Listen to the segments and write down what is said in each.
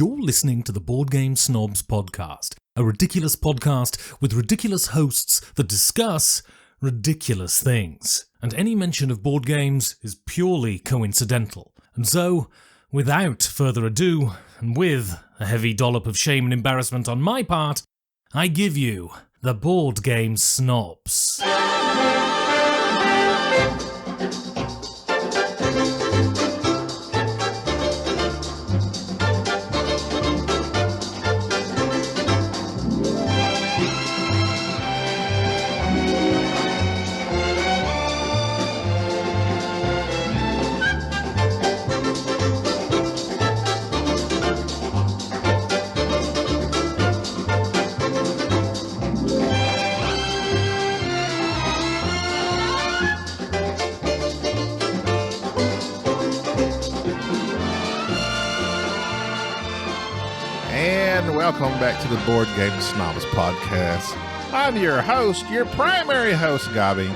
You're listening to the Board Game Snobs podcast, a ridiculous podcast with ridiculous hosts that discuss ridiculous things. And any mention of board games is purely coincidental. And so, without further ado, and with a heavy dollop of shame and embarrassment on my part, I give you the Board Game Snobs. Welcome back to the Board Game Snobs podcast. I'm your host, your primary host, Gaby.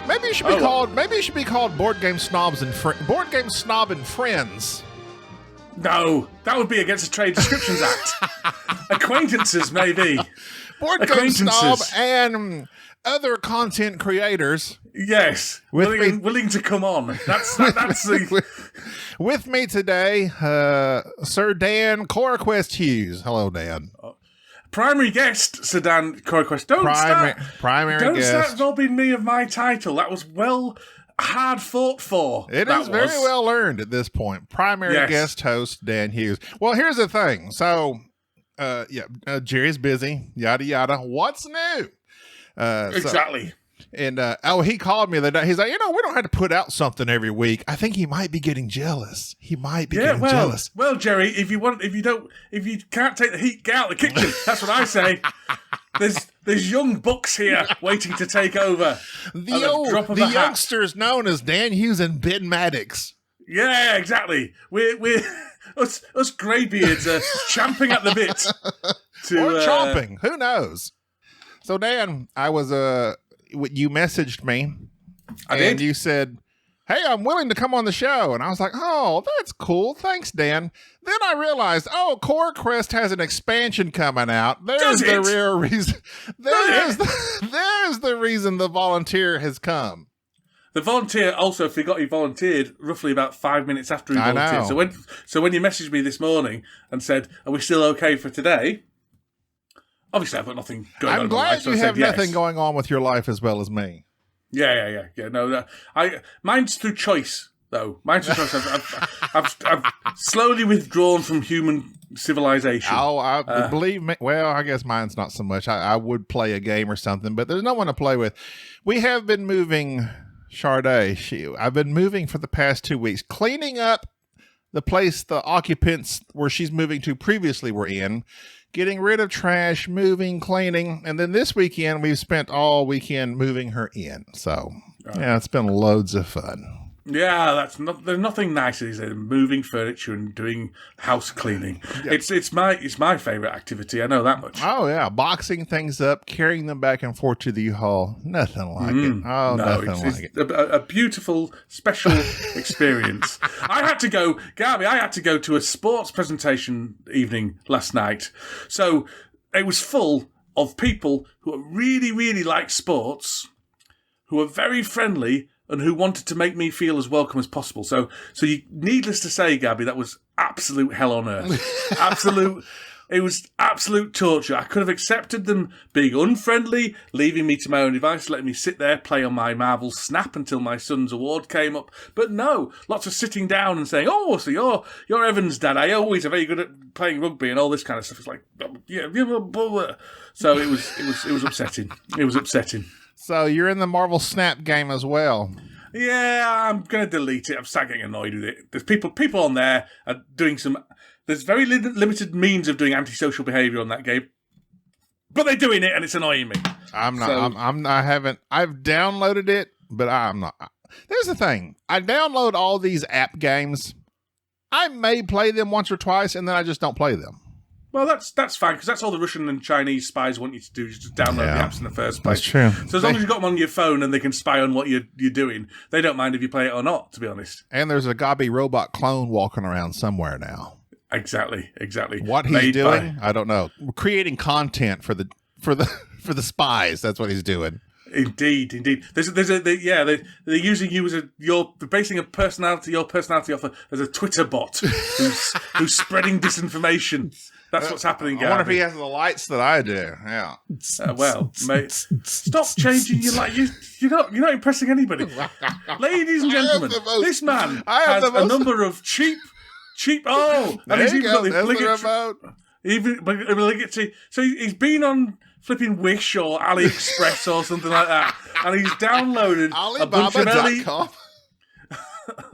Maybe you should be called. Maybe you should be called Board Game Snobs and Board Game Snob and Friends. No, that would be against the Trade Descriptions Act. Acquaintances, maybe. Board Game Snob and other content creators. Yes, willing to come on. That's the. With me today, Sir Dan CoraQuest Hughes. Hello, Dan. Primary guest, Sir Dan CoraQuest. Don't start robbing me of my title. That was hard fought for. It is very well earned at this point. Primary guest host, Dan Hughes. Well, here's the thing. So, Jerry's busy, yada, yada. What's new? Exactly. And he called me the day. He's like, we don't have to put out something every week. I think he might be getting jealous. Jealous. Well, Jerry, if you can't take the heat, get out of the kitchen. That's what I say. There's young bucks here waiting to take over. The youngsters known as Dan Hughes and Ben Maddox. Yeah, exactly. We're us greybeards are champing at the bit. Or chomping. Who knows? So Dan, you messaged me. I did. And you said, hey, I'm willing to come on the show. And I was like, oh, that's cool. Thanks, Dan. Then I realized, CoraQuest has an expansion coming out. There's the real reason. There's the reason the volunteer has come. The volunteer also forgot he volunteered roughly about 5 minutes after he volunteered. I know. So when you messaged me this morning and said, are we still okay for today? Obviously, I've got nothing going on. I'm glad you have nothing going on with your life as well as me. Yeah. No, mine's through choice, though. Mine's through choice. I've slowly withdrawn from human civilization. Believe me. Well, I guess mine's not so much. I would play a game or something, but there's no one to play with. We have been moving, Sade. I've been moving for the past 2 weeks, cleaning up the place the occupants where she's moving to previously were in. Getting rid of trash, moving, cleaning, and then this weekend we've spent all weekend moving her in. So, it's been loads of fun. Yeah, there's nothing nicer than moving furniture and doing house cleaning. Yeah. It's my favorite activity. I know that much. Oh yeah, boxing things up, carrying them back and forth to the U-Haul. Nothing like it. Oh, no, nothing like it. A beautiful, special experience. Gaby. I had to go to a sports presentation evening last night. So it was full of people who really, really like sports, who are very friendly, and who wanted to make me feel as welcome as possible. So needless to say, Gaby, that was absolute hell on earth. It was absolute torture. I could have accepted them being unfriendly, leaving me to my own device, letting me sit there, play on my Marvel Snap until my son's award came up. But no, lots of sitting down and saying, so you're Evan's dad. I always are very good at playing rugby and all this kind of stuff. It's like, So it was upsetting. It was upsetting. So you're in the Marvel Snap game as well. Yeah, I'm going to delete it. I'm starting getting annoyed with it. There's people on there are doing some... There's very limited means of doing antisocial behaviour on that game. But they're doing it and it's annoying me. I've downloaded it, but I'm not. There's the thing. I download all these app games. I may play them once or twice and then I just don't play them. Well, that's fine, because that's all the Russian and Chinese spies want you to do, is just download the apps in the first place. That's true. So as long as you've got them on your phone and they can spy on what you're doing, they don't mind if you play it or not, to be honest. And there's a Gaby robot clone walking around somewhere now. Exactly. What he's doing, I don't know. Creating content for the spies. That's what he's doing. Indeed. They're using you as they're basing your personality off as a Twitter bot who's spreading disinformation. That's what's happening, Gaby. I wonder if he has the lights that I do. Yeah. Well, mate, stop changing your light. You're not impressing anybody. Ladies and gentlemen, this man has a number of cheap. Oh, and he's even got the obligatory. So he's been on flipping Wish or AliExpress or something like that, and he's downloaded Alibaba.com.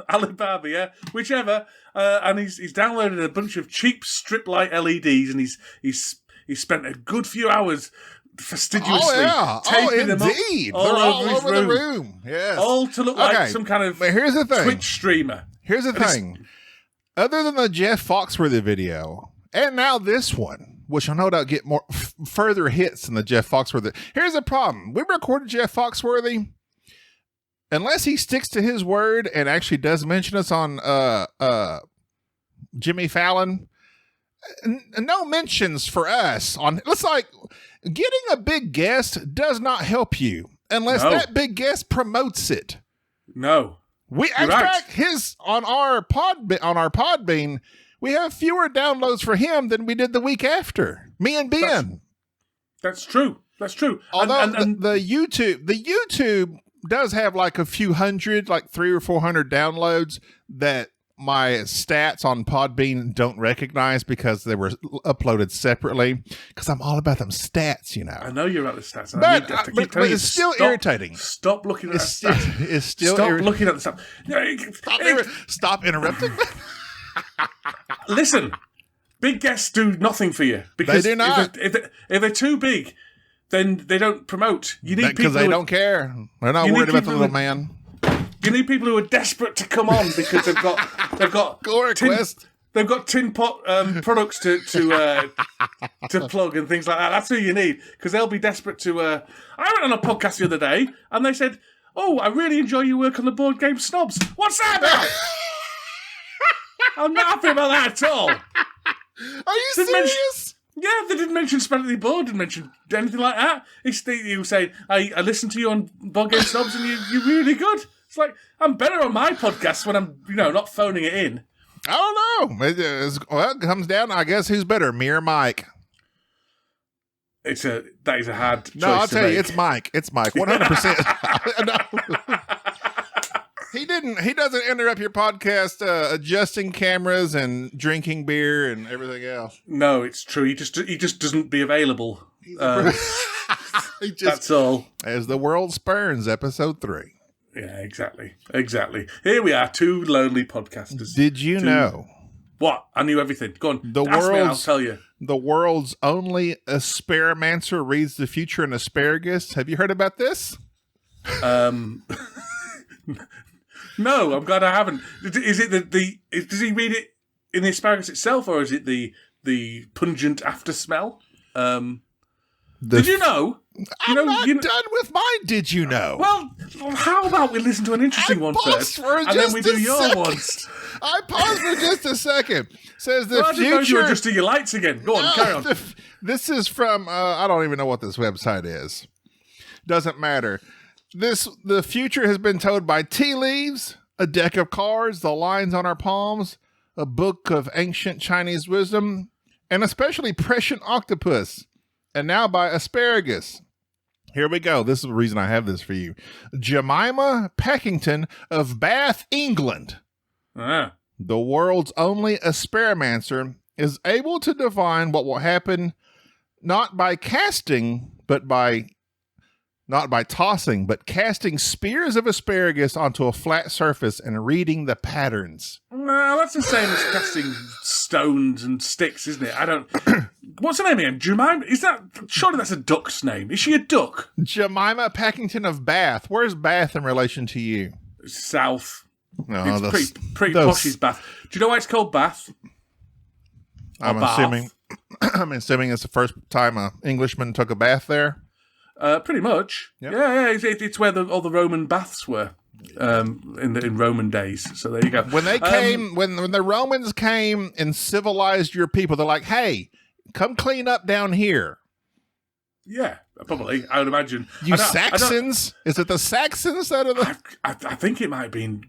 Alibaba, yeah, whichever, and he's downloaded a bunch of cheap strip light LEDs, and he's spent a good few hours fastidiously taping them up all over the room. Yes, all to look like some kind of here's the thing. Twitch streamer. Here's the thing. Other than the Jeff Foxworthy video, and now this one, which I know don't get more further hits than the Jeff Foxworthy. Here's the problem. We recorded Jeff Foxworthy. Unless he sticks to his word and actually does mention us on Jimmy Fallon, no mentions for us on. It's like getting a big guest does not help you unless that big guest promotes it. No. In fact, his on our Podbean, we have fewer downloads for him than we did the week after. Me and Ben. That's true. Although the YouTube does have like a few hundred, like 300 or 400 downloads that my stats on Podbean don't recognize because they were uploaded separately. Because I'm all about them stats, you know. I know you're about the stats. But it's still irritating. Stop looking at the stats. It's still Stop looking at the stats. Stop interrupting. Listen, big guests do nothing for you because they do not. If they're too big, then they don't promote. You need people because they don't care. They're not worried about the little man. You need people who are desperate to come on because they've got CoraQuest. They've got tin pot products to plug and things like that. That's who you need because they'll be desperate to. I went on a podcast the other day and they said, "Oh, I really enjoy your work on the board game Snobs." What's that about? I'm not happy about that at all. Are you serious? Yeah, they didn't mention Spencer Board, didn't mention anything like that. You saying, I listened to you on Board Game Snobs and you're really good. It's like, I'm better on my podcast when I'm, not phoning it in. I don't know. It comes down, I guess, who's better, me or Mike? That is a hard choice. No, I'll tell make. you, it's Mike. It's Mike, 100%. He doesn't interrupt your podcast adjusting cameras and drinking beer and everything else. No, it's true. He just doesn't be available. That's all. As the World Spurns, episode 3. Yeah, exactly. Here we are, two lonely podcasters. Did you know? What? I knew everything. Go on. Ask me and I'll tell you. The world's only asparamancing reads the future in asparagus. Have you heard about this? No, I'm glad I haven't. Is it does he read it in the asparagus itself, or is it the pungent after smell? Did you know? I'm not done with mine. Did you know? Well, how about we listen to an interesting one first, and then we do your ones? I paused for just a second. Says the future. I didn't know you were adjusting your lights again. Go on, carry on. This is from I don't even know what this website is. Doesn't matter. The future has been told by tea leaves, a deck of cards, the lines on our palms, a book of ancient Chinese wisdom, and especially prescient octopus, and now by asparagus. Here we go. This is the reason I have this for you. Jemima Packington of Bath, England, the world's only asparamancer, is able to divine what will happen not by casting, not by tossing, but casting spears of asparagus onto a flat surface and reading the patterns. No, that's the same as casting stones and sticks, isn't it? I don't... What's her name again? Jemima? Surely that's a duck's name. Is she a duck? Jemima Packington of Bath. Where's Bath in relation to you? South. No, it's pretty posh is Bath. Do you know why it's called Bath? I'm assuming it's the first time an Englishman took a bath there. Pretty much. Yep. Yeah. It's where all the Roman baths were. in Roman days. So there you go. When they came, when the Romans came and civilized your people, they're like, "Hey, come clean up down here." Yeah, probably. I would imagine. You Saxons? Is it the Saxons that are the? I think it might have been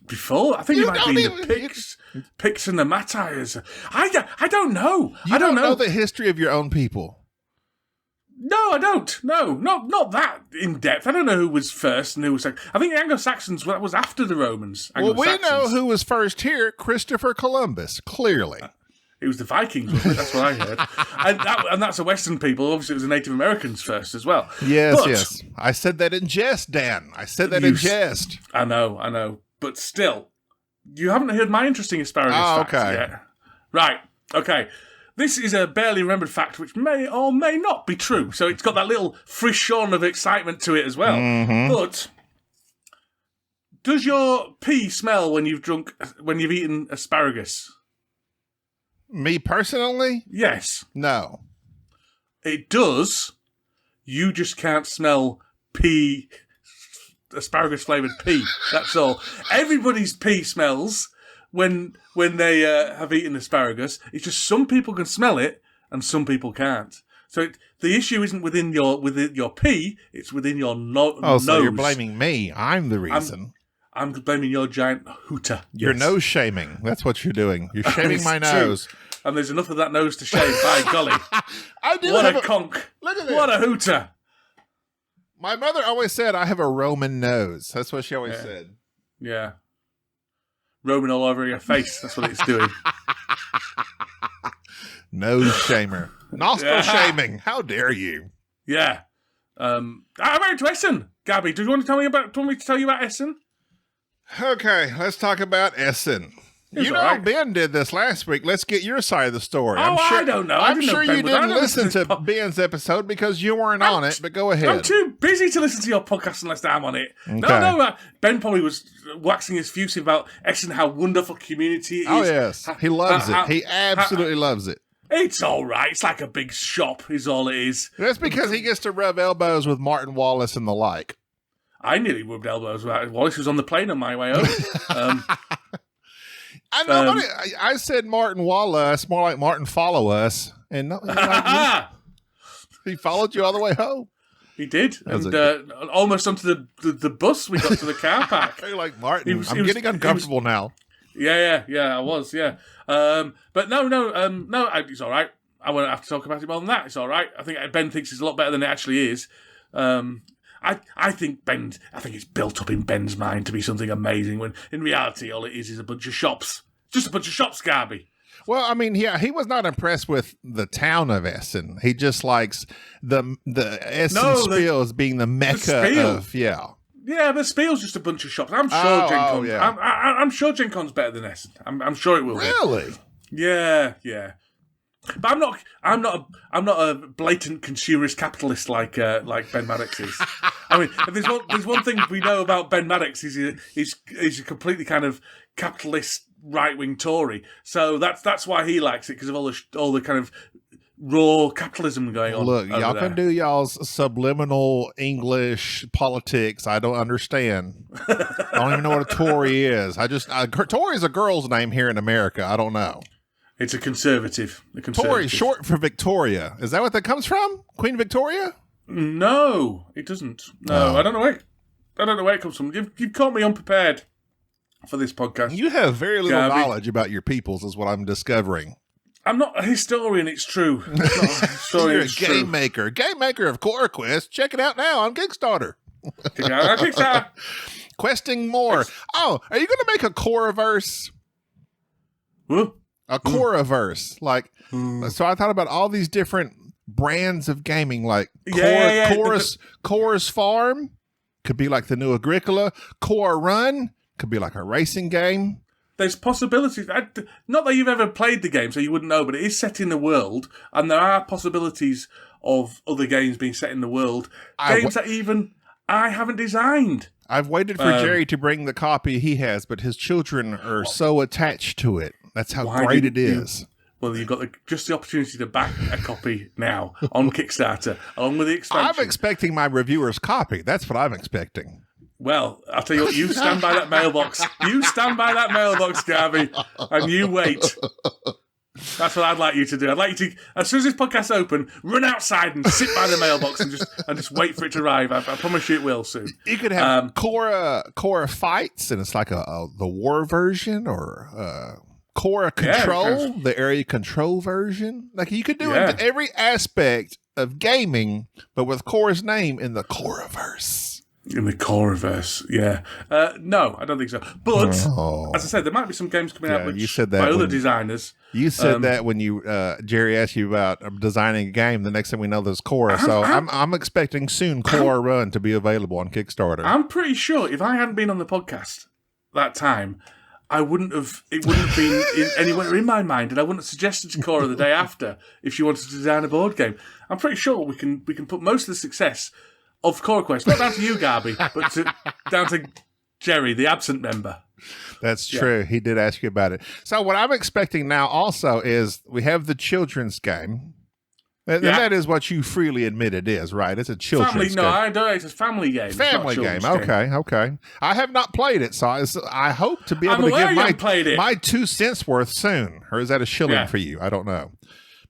before. I think it might have been the Picts and the Mattiers. I don't know. I don't know the history of your own people. No, I don't. No, not that in depth. I don't know who was first and who was second. I think the Anglo-Saxons, that was after the Romans. Well, we know who was first here. Christopher Columbus, clearly. It was the Vikings, wasn't it? That's what I heard. and that's the Western people. Obviously, it was the Native Americans first as well. Yes. I said that in jest, Dan. I said that in jest. I know. But still, you haven't heard my interesting asparagus facts yet. Right, okay. This is a barely remembered fact which may or may not be true. So it's got that little frisson of excitement to it as well. Mm-hmm. But does your pee smell when you've eaten asparagus? Me personally? Yes. No. It does. You just can't smell pee, asparagus-flavoured pee. That's all. Everybody's pee smells when they have eaten asparagus. It's just some people can smell it and some people can't. So the issue isn't within your pee, it's within your nose. Oh, so you're blaming me. I'm the reason. I'm blaming your giant hooter. You're nose shaming. That's what you're doing. You're shaming my nose. True. And there's enough of that nose to shave. By golly. What a conk. Look at this. What a hooter. My mother always said I have a Roman nose. That's what she always said. Yeah. Roman all over your face. That's what it's doing. Nose shamer. Nostril shaming. How dare you? Yeah. I went to Essen. Gaby, do you want me to tell you about Essen? Okay, let's talk about Essen. Ben did this last week. Let's get your side of the story. I don't know. I'm sure you didn't listen to Ben's episode because you weren't on it, but go ahead. I'm too busy to listen to your podcast unless I'm on it. Okay. No, Ben probably was waxing his fuse about Essen, how wonderful community it is. Oh, yes. He loves it. He absolutely loves it. It's all right. It's like a big shop is all it is. That's because he gets to rub elbows with Martin Wallace and the like. I nearly rubbed elbows with Wallace. Was on the plane on my way home. I know. I said Martin Wallace, more like Martin Follow Us, and he followed you all the way home. He did, and almost onto the bus. We got to the car park. Like Martin, I'm getting uncomfortable now. Yeah, I was. Yeah, but no, it's all right. I won't have to talk about it more than that. It's all right. I think Ben thinks it's a lot better than it actually is. I think it's built up in Ben's mind to be something amazing when in reality all it is a bunch of shops. Just a bunch of shops, Gaby. Well, I mean, he was not impressed with the town of Essen. He just likes the Essen Spiel as being the mecca of Yeah, the Spiel's just a bunch of shops. I'm sure Gen Con's, I'm sure Gen Con's better than Essen. I'm sure it will be. Really? Yeah. But I'm not a blatant consumerist capitalist like Ben Maddox is. I mean, if there's one thing we know about Ben Maddox is he's a completely kind of capitalist right-wing Tory. So that's why he likes it, because of all the kind of raw capitalism going on. Look, y'all can do y'all's subliminal English politics. I don't understand. I don't even know what a Tory is. Tory is a girl's name here in America. I don't know. It's a conservative. Tory, short for Victoria. Is that what that comes from? Queen Victoria? No, it doesn't. No, I don't know where it comes from. You've caught me unprepared for this podcast. You have very little knowledge about your peoples, is what I'm discovering. I'm not a historian, it's true. You're a game maker. Game maker of CoraQuest. Check it out now on Kickstarter. Questing more. Oh, are you going to make a Coraverse? Huh? A Coraverse. So I thought about all these different brands of gaming, like Cora's Farm could be like the new Agricola. Cora Run could be like a racing game. There's possibilities. Not that you've ever played the game, so you wouldn't know, but it is set in the world, and there are possibilities of other games being set in the world. Games that even I haven't designed. I've waited for Jerry to bring the copy he has, but his children are so attached to it. That's how great it is. Well, you've got just the opportunity to back a copy now on Kickstarter, along with the expansion. I'm expecting my reviewer's copy. That's what I'm expecting. Well, I'll tell you what, you stand by that mailbox. You stand by that mailbox, Gaby, and you wait. That's what I'd like you to do. I'd like you to, as soon as this podcast's open, run outside and sit by the mailbox and just wait for it to arrive. I promise you it will soon. You could have Cora fights, and it's like the war version, or Cora control, the area control version. Like you could do it to every aspect of gaming, but with Cora's name in the Coraverse. In the Coraverse, yeah. No, I don't think so. But, as I said, there might be some games coming out you said that by other designers. You said that when you Jerry asked you about designing a game. The next thing we know, there's Cora. So I'm expecting soon Cora Run to be available on Kickstarter. I'm pretty sure if I hadn't been on the podcast that time, it wouldn't have been anywhere in my mind, and I wouldn't have suggested to Cora the day after if she wanted to design a board game. I'm pretty sure we can put most of the success of CoraQuest, not down to you, Gaby, but down to Jerry, the absent member. That's true. He did ask you about it. So what I'm expecting now also is we have the children's game. And that is what you freely admit it is, right? It's a children's game. No, I don't. It's a family game. Family game. Okay. I have not played it, so I hope to be able to give my 2 cents worth soon. Or is that a shilling for you? I don't know.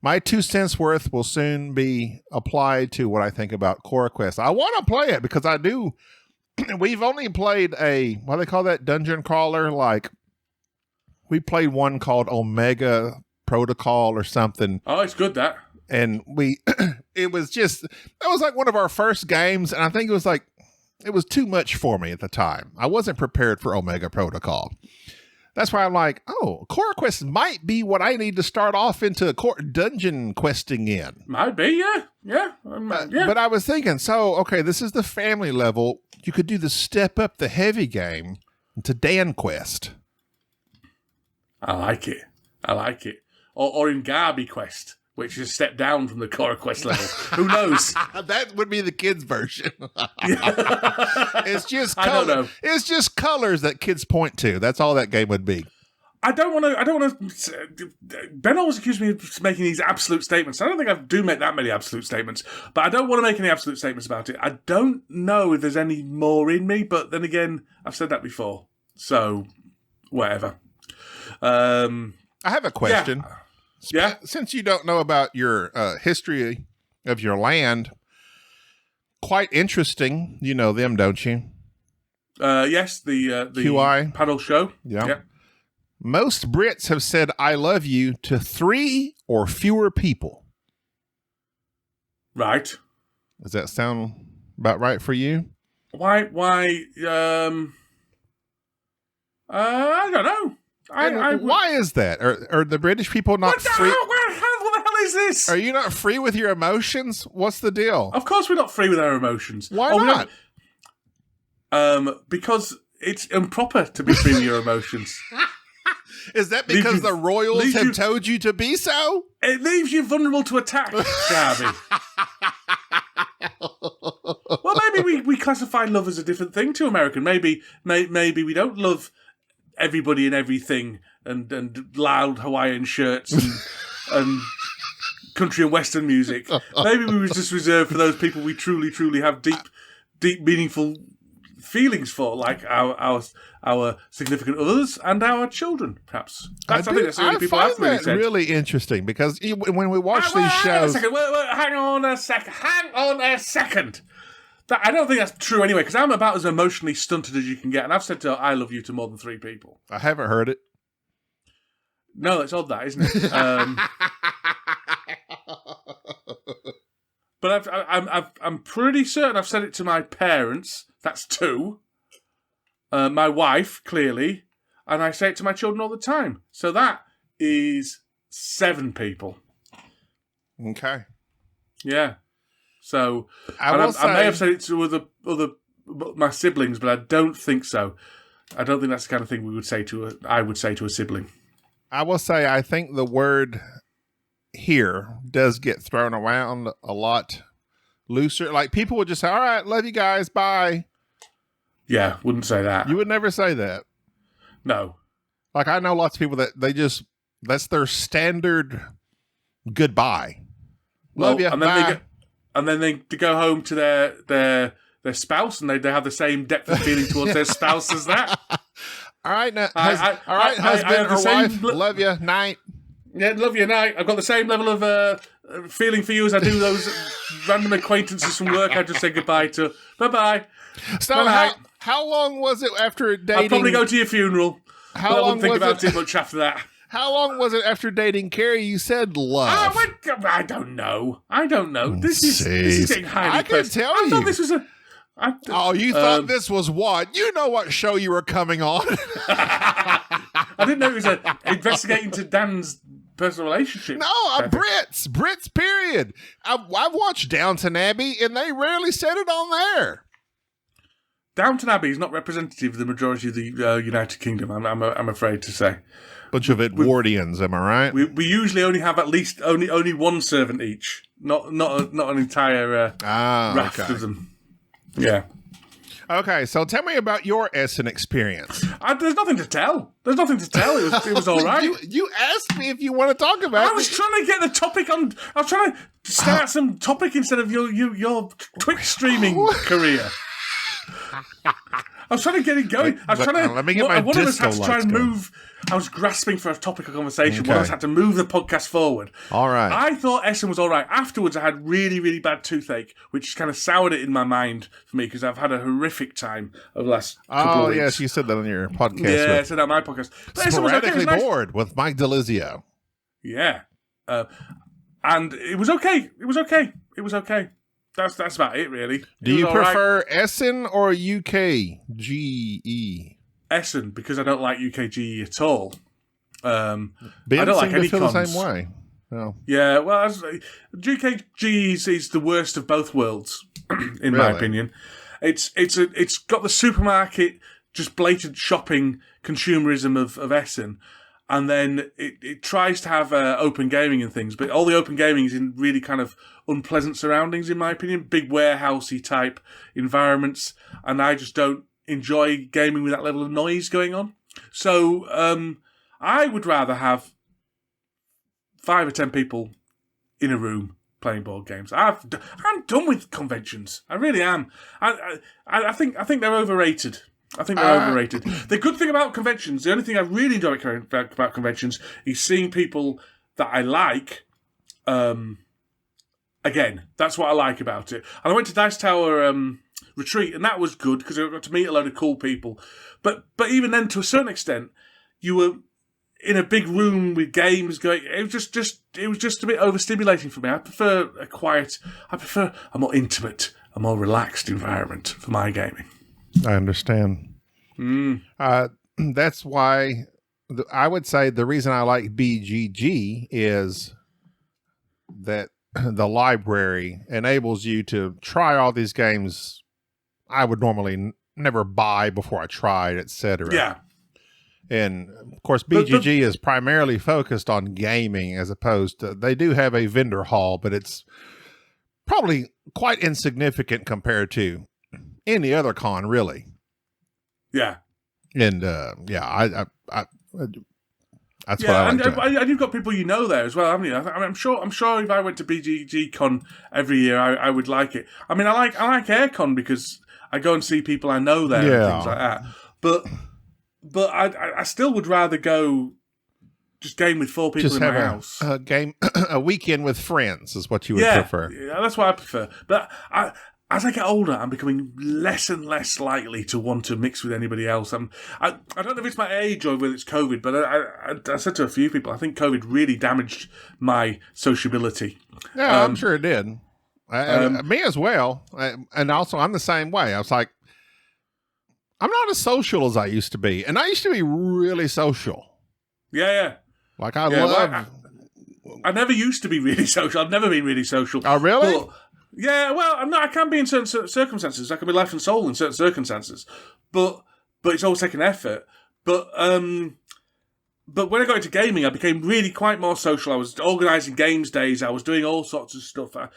My 2 cents worth will soon be applied to what I think about CoraQuest. I want to play it because I do. We've only played what do they call that, dungeon crawler? Like, we played one called Omega Protocol or something. Oh, it's good, that. And it was that was like one of our first games, and I think it was too much for me at the time. I wasn't prepared for Omega Protocol. That's why I'm like, CoraQuest might be what I need to start off into dungeon questing in. Might be, yeah. But I was thinking, this is the family level. You could do the step up the heavy game to Dan Quest. I like it. Or in Gaby Quest, which is a step down from the CoraQuest level. Who knows? That would be the kids' version. It's just color. I don't know. It's just colors that kids point to. That's all that game would be. I don't want to. Ben always accused me of making these absolute statements. I don't think I do make that many absolute statements, but I don't want to make any absolute statements about it. I don't know if there's any more in me, but then again, I've said that before. So, whatever. I have a question. Yeah. Since you don't know about your history of your land, quite interesting. You know them, don't you? Yes, the QI paddle show. Yeah. Most Brits have said "I love you" to 3 or fewer people. Right. Does that sound about right for you? Why? I don't know. Why is that? Are the British people not free? What the hell is this? Are you not free with your emotions? What's the deal? Of course we're not free with our emotions. Why not? Because it's improper to be free with your emotions. Is that because the royals have told you to be so? It leaves you vulnerable to attack, Gaby. Well, maybe we classify love as a different thing to American. Maybe we don't love everybody and everything and loud Hawaiian shirts and country and western music. Maybe we was just reserved for those people we truly have deep meaningful feelings for, like our significant others and our children, perhaps. I think that's the only people I've really said. Really interesting, because when we watch these shows... Hang on a second. I don't think that's true anyway, because I'm about as emotionally stunted as you can get, and I've said "I love you" to more than 3 people. I haven't heard it. No, it's odd, that, isn't it? But I'm pretty certain I've said it to my parents. That's 2. My wife, clearly, and I say it to my children all the time. So that is 7 people. Okay. Yeah. So I may have said it to other my siblings, but I don't think so. I don't think that's the kind of thing I would say to a sibling. I will say I think the word here does get thrown around a lot looser. Like, people would just say, "All right, love you guys, bye." Yeah, wouldn't say that. You would never say that. No. Like, I know lots of people that that's their standard goodbye. Love you, and bye. then they go home to their their spouse, and they have the same depth of feeling towards their spouse as that. All right, now, I husband have the or same wife, love you, night. Yeah, love you, night. I've got the same level of feeling for you as I do those random acquaintances from work I just say goodbye to. Bye-bye. So how long was it after dating? I'll probably go to your funeral. How I long won't think was about it? it much after that. How long was it after dating Carrie? You said love. I don't know. This is getting highly I can tell you. I thought this was a... you thought this was what? You know what show you were coming on. I didn't know it was investigating to Dan's personal relationship. No, Brits, period. I've watched Downton Abbey, and they rarely said it on there. Downton Abbey is not representative of the majority of the United Kingdom, I'm afraid to say. Bunch of Edwardians, am I right? We usually only have at least only one servant each, not an entire raft of them. Yeah. Okay, so tell me about your Essen experience. There's nothing to tell. It was all right. You asked me if you want to talk about it. I was trying to get the topic on. I was trying to start some topic instead of your Twitch streaming career. I was trying to get it going. I was trying to. Let me get my one of us had to disco try lights and going. move. I was grasping for a topic of conversation. Okay. One of us had to move the podcast forward. All right. I thought Essen was all right. Afterwards, I had really, really bad toothache, which kind of soured it in my mind for me because I've had a horrific time over the last couple of weeks. Yes, you said that on your podcast. Yeah, I said that on my podcast. But Essen was okay. It Sporadically was nice. Bored with Mike DeLizio. Yeah. And it was okay. That's about it, really. Do you prefer Essen or UKGE? Essen, because I don't like UKGE at all. I Ben don't like any feel cons. the same way. No. Yeah, well, UKGE is the worst of both worlds, in my opinion. It's got the supermarket, just blatant shopping consumerism of Essen, and then it tries to have open gaming and things, but all the open gaming is in really kind of unpleasant surroundings, in my opinion, big warehousey type environments, and I just don't enjoy gaming with that level of noise going on. So I would rather have 5 or 10 people in a room playing board games. I'm done with conventions. I really am. I think they're overrated. The good thing about conventions, the only thing I really enjoy about conventions is seeing people that I like. Again, that's what I like about it. And I went to Dice Tower Retreat, and that was good because I got to meet a load of cool people. But even then, to a certain extent, you were in a big room with games going. It was just a bit overstimulating for me. I prefer a more intimate, a more relaxed environment for my gaming. I understand. That's why I would say the reason I like BGG is that the library enables you to try all these games I would normally never buy before I tried, etc. Yeah. And of course, BGG is primarily focused on gaming as opposed to, they do have a vendor hall, but it's probably quite insignificant compared to any other con, really. Yeah. And I that's what I like. And you've got people you know there as well, haven't you? I'm sure if I went to BGG Con every year, I would like it. I mean, I like Aircon because I go and see people I know there and things like that. But I still would rather go just game with 4 people in my house. A weekend with friends is what you would prefer. Yeah, that's what I prefer. But as I get older, I'm becoming less and less likely to want to mix with anybody else. I don't know if it's my age or whether it's COVID, but I said to a few people, I think COVID really damaged my sociability. Yeah, I'm sure it did. Me as well. And also, I'm the same way. I was like, I'm not as social as I used to be. And I used to be really social. Yeah. Like, I love... I never used to be really social. I've never been really social. Oh, really? But, yeah, well, I can be in certain circumstances. I can be life and soul in certain circumstances. But it's always taken effort. But when I got into gaming, I became really quite more social. I was organising games days. I was doing all sorts of stuff. I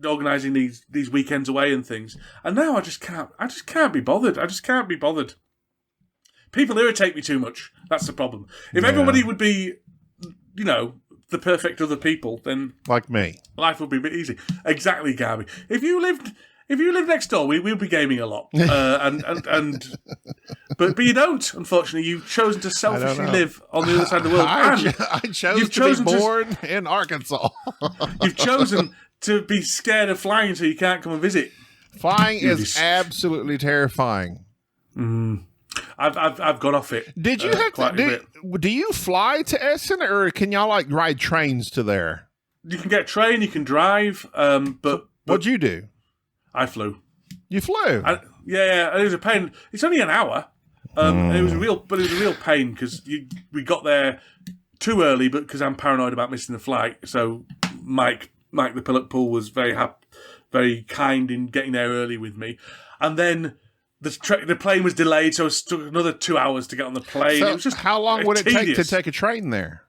organising these weekends away and things. And now I just can't be bothered. I just can't be bothered. People irritate me too much. That's the problem. If everybody would be, the perfect other people, then like me, life would be a bit easy. Exactly, Gaby. If you lived if you live next door, we'll be gaming a lot. But you don't. Unfortunately, you've chosen to selfishly live on the other side of the world. I chose to be born in Arkansas. You've chosen to be scared of flying, so you can't come and visit. Flying is absolutely terrifying. I've got off it. Did you have to? Do you fly to Essen, or can y'all like ride trains to there? You can get a train, you can drive, but what'd you do? I flew. You flew? Yeah. It was a pain. It's only an hour. It was a real pain because we got there too early, but because I'm paranoid about missing the flight. So Mike the pilot pool was very kind in getting there early with me, and then the plane was delayed, so it took another 2 hours to get on the plane. So it was just how long would it take to take a train there?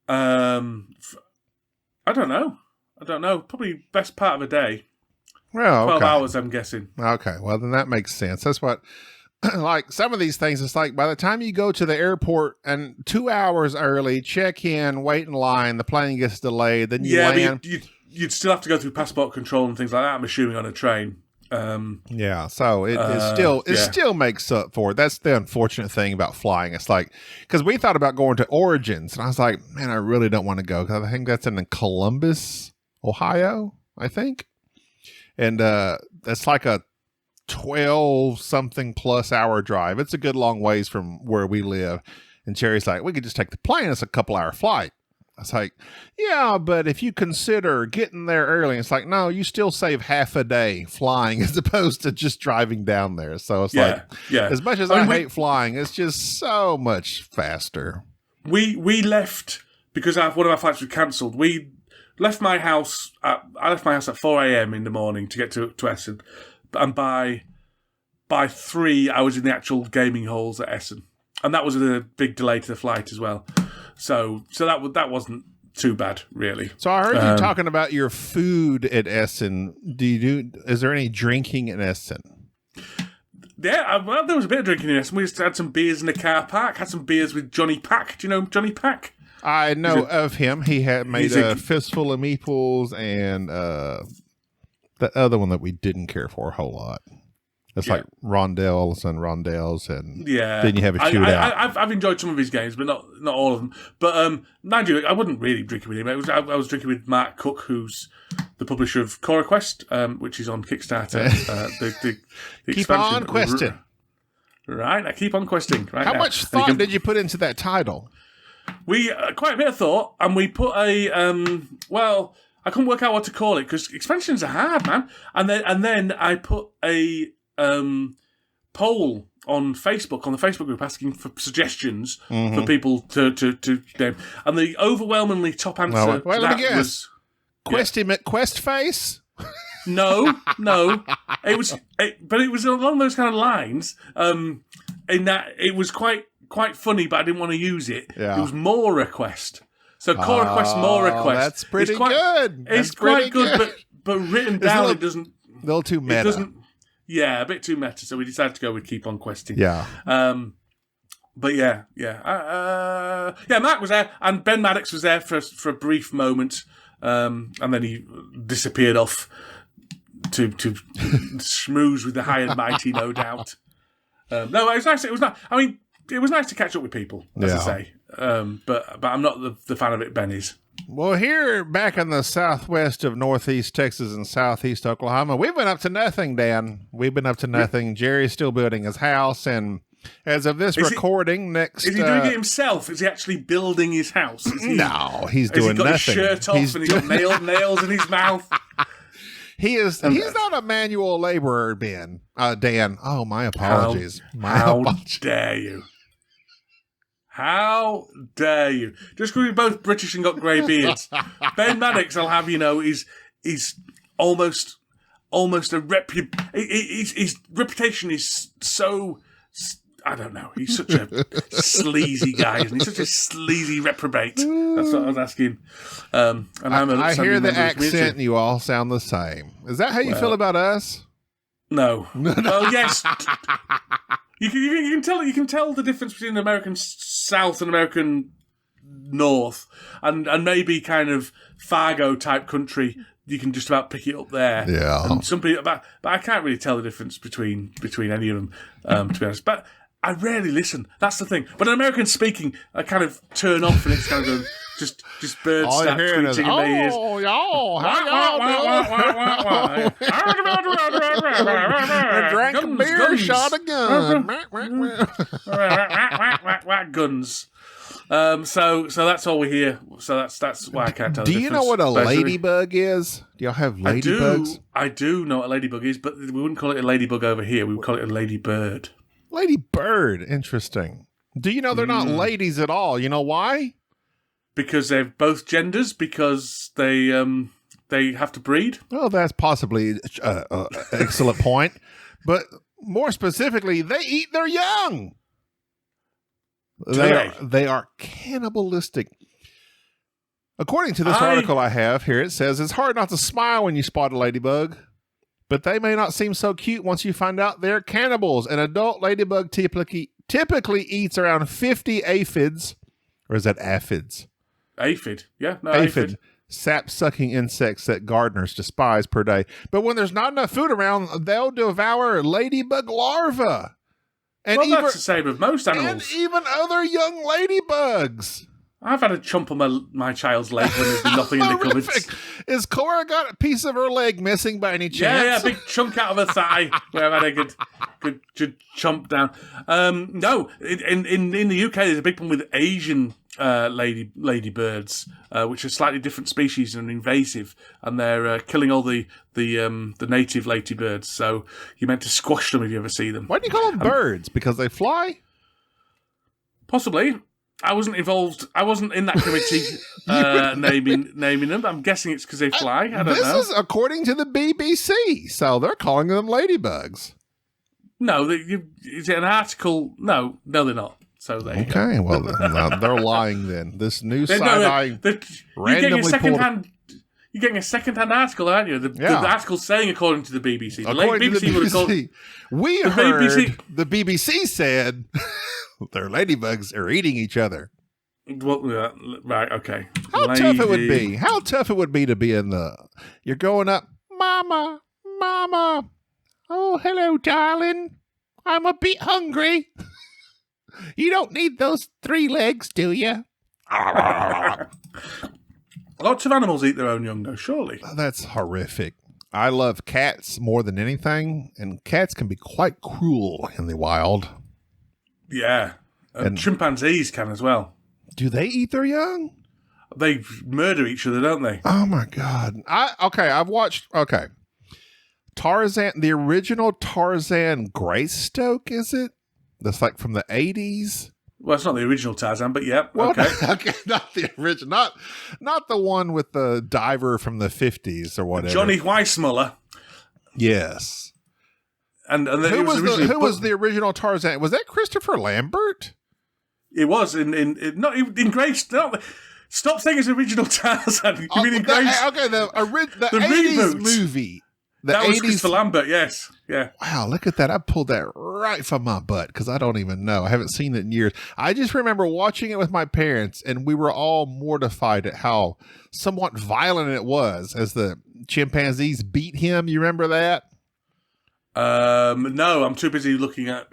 I don't know. Probably best part of a day. Well, 12 hours, I'm guessing. Okay, well, then that makes sense. That's what, like, some of these things, it's like by the time you go to the airport and 2 hours early, check in, wait in line, the plane gets delayed, then you land. But you'd still have to go through passport control and things like that, I'm assuming, on a train. So it still makes up for it. That's the unfortunate thing about flying. It's like, because we thought about going to Origins, and I was like, man, I really don't want to go, because I think that's in Columbus, Ohio, I think. And that's like a 12-something plus hour drive. It's a good long ways from where we live. And Cherry's like, we could just take the plane. It's a couple-hour flight. I was like, yeah, but if you consider getting there early, it's like, no, you still save half a day flying as opposed to just driving down there. So it's as much as I hate flying, it's just so much faster. We left because one of our flights was cancelled. We left my house. I left my house at 4 a.m. in the morning to get to Essen, and by 3, I was in the actual gaming halls at Essen, and that was a big delay to the flight as well. So that wasn't too bad, really. So I heard you talking about your food at Essen. Is there any drinking in Essen? Yeah, well, there was a bit of drinking in Essen. We just had some beers in the car park. Had some beers with Johnny Pack. Do you know Johnny Pack? I know of him. He had made a fistful of meatballs and the other one that we didn't care for a whole lot. It's like rondelles, and then you have a shootout. I've enjoyed some of his games, but not all of them. But mind you, I wasn't really drinking with him. I was drinking with Mark Cook, who's the publisher of CoraQuest, which is on Kickstarter. The keep on questing. Right, I keep on questing. Right. How much thought did you put into that title? We quite a bit of thought, and we put a I couldn't work out what to call it because expansions are hard, man. And then I put a poll on Facebook, on the Facebook group, asking for suggestions for people to name. And the overwhelmingly top answer let me guess. Questy McQuest face? No. It was along those kind of lines. In that it was quite funny, but I didn't want to use it. Yeah. It was more request. So CoraQuest more request. That's pretty good. It's quite good, but written down it doesn't. A little too meta. A bit too meta. So we decided to go with keep on questing. Yeah. But yeah. Mark was there, and Ben Maddox was there for a brief moment, and then he disappeared off to schmooze with the high and mighty, no doubt. No, it was nice. It was nice. I mean, it was nice to catch up with people, as I say. But I'm not the fan of it, Ben is. Well, here back in the southwest of northeast Texas and southeast Oklahoma, we've been up to nothing, Dan. We've been up to nothing. Jerry's still building his house, and as of this recording, is he doing it himself? Is he actually building his house? No, he's doing nothing. Has he got his shirt off and he's got nails in his mouth? He's not a manual laborer, Ben. Dan. Oh, my apologies. How dare you? How dare you? Just because we're both British and got grey beards. Ben Maddox, I'll have you know, is almost a his reputation is so, I don't know. He's such a sleazy guy, isn't he? Such a sleazy reprobate. That's what I was asking. And I hear the accent and you all sound the same. Is that how you feel about us? No. Well, yes. You can tell the difference between American South and American north, and maybe kind of Fargo type country. You can just about pick it up there. Yeah. And some people, but I can't really tell the difference between any of them, to be honest. But I rarely listen. That's the thing. But an American speaking, I kind of turn off, and it's kind of going, just birds All start you're hearing is, tweeting in their ears. oh, y'all, how y'all doing? Drank a beer, shot a gun. Guns. So that's all we hear. So that's why I can't tell. Do the you know difference. what a ladybug is? Do y'all have ladybugs? I do know what a ladybug is, but we wouldn't call it a ladybug over here. We would call it a ladybird. Ladybird. Interesting. Do you know they're not ladies at all? You know why? Because they're both genders. Because they have to breed. Well, that's possibly an excellent point. But more specifically, they eat their young. They are cannibalistic. According to this article I have here, it says it's hard not to smile when you spot a ladybug, but they may not seem so cute once you find out they're cannibals. An adult ladybug typically eats around 50 aphids, or is that aphids? Aphid, yeah, no, aphid. Sap-sucking insects that gardeners despise per day. But when there's not enough food around, they'll devour ladybug larvae. And that's the same with most animals. And even other young ladybugs. I've had a chomp on my child's leg when there's been nothing in the cupboards. Is Cora got a piece of her leg missing by any chance? Yeah, a big chunk out of her thigh where I've had a good chomp down. No, in the UK there's a big problem with Asian ladybirds, which are slightly different species and invasive, and they're killing all the native ladybirds. So you're meant to squash them if you ever see them. Why do you call them birds? Because they fly? Possibly. I wasn't involved. I wasn't in that committee naming them. I'm guessing it's because they fly. I don't know. This is according to the BBC, so they're calling them ladybugs. No, is it an article? No, they're not. So they okay. Well, they're lying then. This new side-eye randomly pulled. You're getting a second-hand article, aren't you? The article's saying according to the BBC. According to the BBC, we heard the BBC said their ladybugs are eating each other. Well, right, okay. How tough it would be. How tough it would be to be in the... You're going up, Mama. Oh, hello, darling. I'm a bit hungry. You don't need those 3 legs, do you? Lots of animals eat their own young, though, surely. That's horrific. I love cats more than anything, and cats can be quite cruel in the wild. Yeah. And chimpanzees can as well. Do they eat their young? They murder each other, don't they? Oh, my God. I've watched... Okay. Tarzan, the original Tarzan Greystoke, is it? That's like from the 80s? Well, it's not the original Tarzan, but yeah. Well, okay. Okay, not the original. Not the one with the diver from the 50s or whatever. Johnny Weissmuller. Yes. And who was the original Tarzan? Was that Christopher Lambert? It was in Greystoke. Stop saying it's original Tarzan. You mean in Greystoke? Okay, the 80s reboot movie. That was Christopher Lambert, yes. Yeah. Wow, look at that. I pulled that right from my butt because I don't even know. I haven't seen it in years. I just remember watching it with my parents, and we were all mortified at how somewhat violent it was as the chimpanzees beat him. You remember that? No, I'm too busy looking at...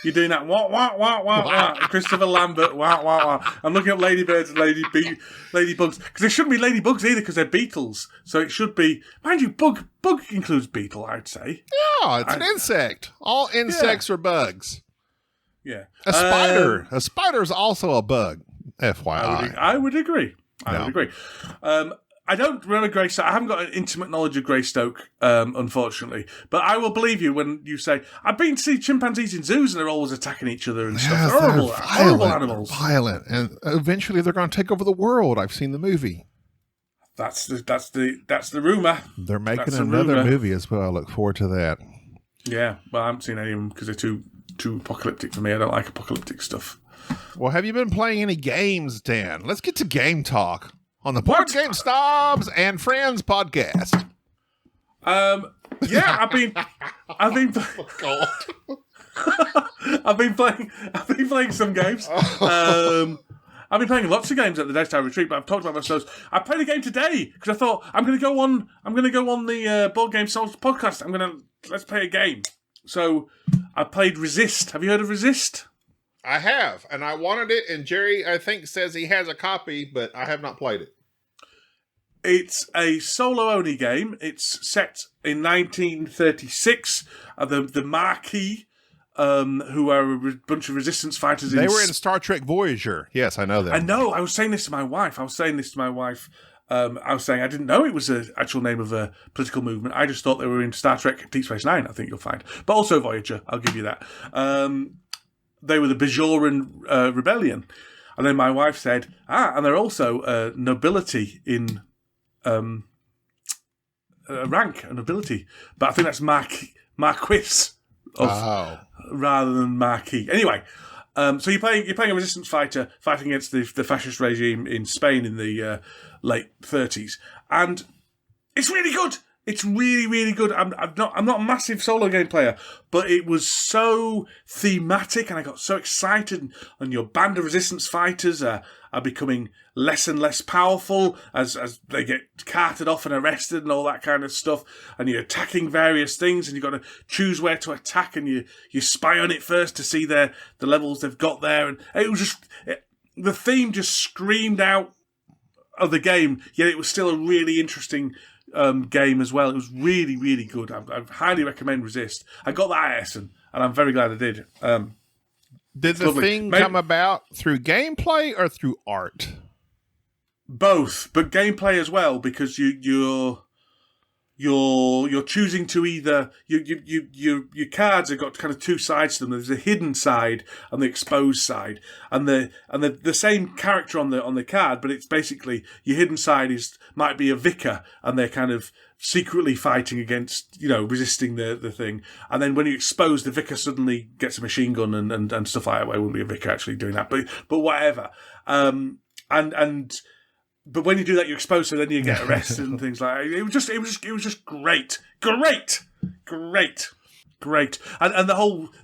You're doing that wah, Christopher Lambert, wah. I'm looking at ladybirds and ladybugs. Because it shouldn't be ladybugs either because they're beetles. So it should be... Mind you, bug includes beetle, I'd say. Yeah, it's an insect. All insects are bugs. Yeah. A spider. A spider's also a bug, FYI. I would agree. I would agree. I don't remember Greystoke. I haven't got an intimate knowledge of Greystoke, unfortunately. But I will believe you when you say, I've been to see chimpanzees in zoos and they're always attacking each other and stuff. Horrible animals. Violent. And eventually they're going to take over the world. I've seen the movie. That's the rumour. They're making another movie as well. I look forward to that. Yeah. Well, I haven't seen any of them because they're too apocalyptic for me. I don't like apocalyptic stuff. Well, have you been playing any games, Dan? Let's get to game talk on the Board Game Snobs and Friends podcast. Yeah, I've been I've been playing some games. I've been playing lots of games at the Daytime Retreat, but I've talked about most of those. I played a game today because I thought I'm going to go on the Board Game Snobs podcast. Let's play a game. So I played Resist. Have you heard of Resist? I have, and I wanted it, and Jerry, I think, says he has a copy, but I have not played it. It's a solo-only game. It's set in 1936. The Marquis, who are a bunch of resistance fighters. They were in Star Trek Voyager. Yes, I know that. I know. I was saying this to my wife. I was saying I didn't know it was the actual name of a political movement. I just thought they were in Star Trek Deep Space Nine, I think you'll find. But also Voyager, I'll give you that. They were the Bajoran Rebellion. And then my wife said, and they're also nobility in rank and ability. But I think that's Marquis rather than Marquis. Anyway, so you're playing a resistance fighter fighting against the fascist regime in Spain in the late 30s, and it's really good. It's really, really good. I'm not a massive solo game player, but it was so thematic, and I got so excited. And your band of resistance fighters are becoming less and less powerful as they get carted off and arrested and all that kind of stuff. And you're attacking various things, and you've got to choose where to attack, and you spy on it first to see the levels they've got there. And it was just the theme just screamed out of the game, yet it was still a really interesting game as well. It was really, really good. I highly recommend Resist. I got that at Essen, and I'm very glad I did. Did the thing come about through gameplay or through art? Both, but gameplay as well, because you're choosing to either your cards have got kind of two sides to them. There's a hidden side and the exposed side, and the same character on the card, but it's basically your hidden side might be a vicar, and they're kind of secretly fighting against, resisting the thing. And then when you expose, the vicar suddenly gets a machine gun and stuff like that. Well, it wouldn't be a vicar actually doing that, but whatever. But when you do that, you expose, so then you get arrested and things like that. It was just great. And the